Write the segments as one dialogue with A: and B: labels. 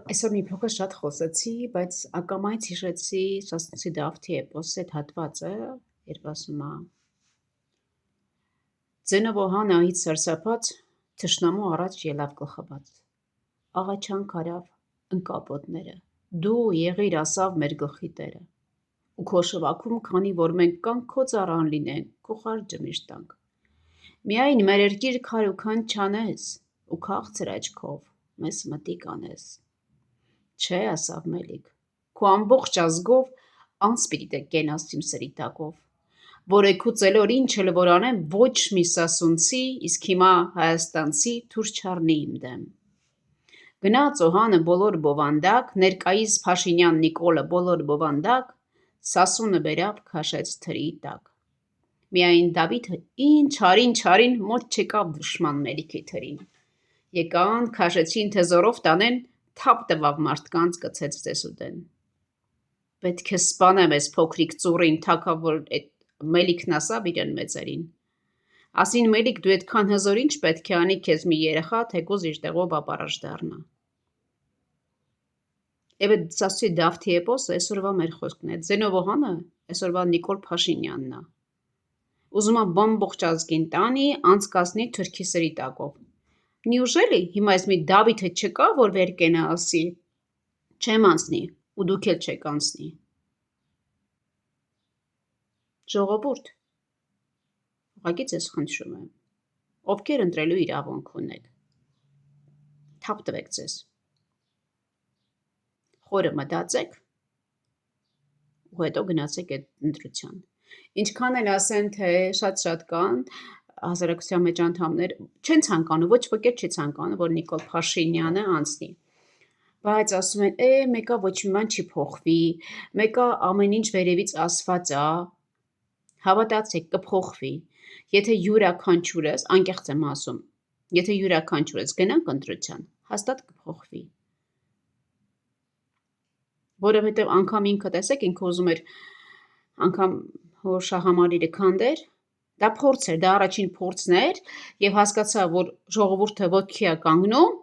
A: Այսօր մի փոքր շատ խոսեցի, բայց ակամայից հիշեցի Սասունցի Դավթի էպոսի այդ հատվածը, երբ ասում է. «Ձենով Հանահից սարսափած, թշնամու առաջ ելավ գլխաբաց, աղաչանք արավ ընկապոտները, դու եղիր ասավ մեր գլխի տերը, ու քո շվաքում քանի որ մենք կանք քո ծառան լինենք, քո խարջը միշտ տանք, միայն մեր երկիր քար ու քանջ չանես, ու քաղցր աչքով մեզ մտիկ անես, չէ ասավ Մելիք, քո ամբողջ ազգով անց պիտի կենաս իմ սրի տակով, որ էգու ծելոր ինչ էլ որ անեմ ոչ մի սասունցի, իսկ հիմա հայաստանցի թուր չառնի իմ դեմ, գնաց Օհանը բոլոր բովանդակ, ներկայիս Փաշինյան Նիկոլը բոլոր բովանդակ, Սասունը բերավ քաշեց թրի տակ, միայն Դավիթը ինչ արին մոտ չեկավ դժման Մելիքի թրին, եկան քաշեցին թե զորով տանեն, թափ տվավ մարդկանց գցեց դեսուդեն, պետք է սպանեմ էս փոքրիկ ծուռին, թագավոր Մելիքն ասավ իրեն մեծերին, ասին Մելիք դու էդքան հզոր ինչ պետք է անի քեզ մի երեխա, թեկուզ իր տեղով ապարաշ դառնա, Եվ այդ Սասունցի Դավթի էպոսը այսօրվա մեր խոսքն է, Ձենով Օհանը այսօրվա Նիկոլ Փաշինյանն է, ուզում է բամբողջ ազգին տանի, անցկացնի թուրքի սրի տակով, Նիուժելի հիմա այս մի Դավիթը չկա, որ վեր կենա ասի, չեմ անցնի, ու դուք էլ չեք անցնի, ժողովուրդ, ուղղակի ձեզ խնդրում եմ, ովքեր ընտրելու իրավունք ունեք, թափ տվեք ձեզ, խորը մտածեք, ու հետո գնացեք այդ ընտրության, ինչքան էլ ասեն, թե շատ կան հասարակության մեջ անդամներ, չեն ցանկանում, ոչ ոք չի ցանկանում, որ Նիկոլ Փաշինյանը անցնի, բայց ասում են, մեկը ոչ մի բան չի փոխվի, մեկը ամեն ինչ վերևից ասված է, հավատացեք կփոխվի, եթե յուրաքանչյուրս, անկեղծ եմ ասում, եթե յուրաքանչյուրս գնանք ընտրության, հաստատ կփոխվի, որովհետև անգամ ինքը տեսեք, ինքը ուզում էր անգամ որ շահամալիրը քանդեր, դա փորձ էր, դա առաջին փորձն էր և հասկացավ, որ ժողովուրդը ոտքի է կանգնում,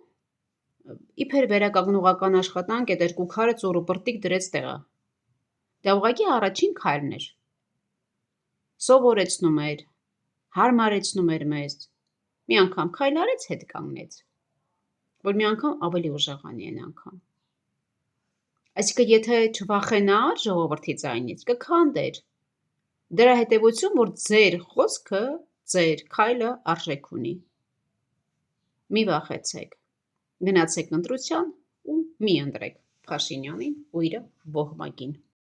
A: իբր վերականգնողական աշխատանք այդ երկու քարը ծուռ ու պրտիկ դրեց տեղը, դա ուղղակի առաջին քայլն էր, սովորեցնում էր, հարմարեցնում էր մեզ, մի անգամ քայլ արեց հետ կանգնեց, որ մի անգամ ավելի ուժեղանի այն անգամ, այսինքն եթե չվախենար ժողովրդի ձայնից, կքանդեր, դրա հետևություն, որ ձեր խոսքը, ձեր քայլը արժեք ունի, մի վախեցեք, գնացեք ընտրության ու մի ընտրեք Փաշինյանին ու իր ոհմակին։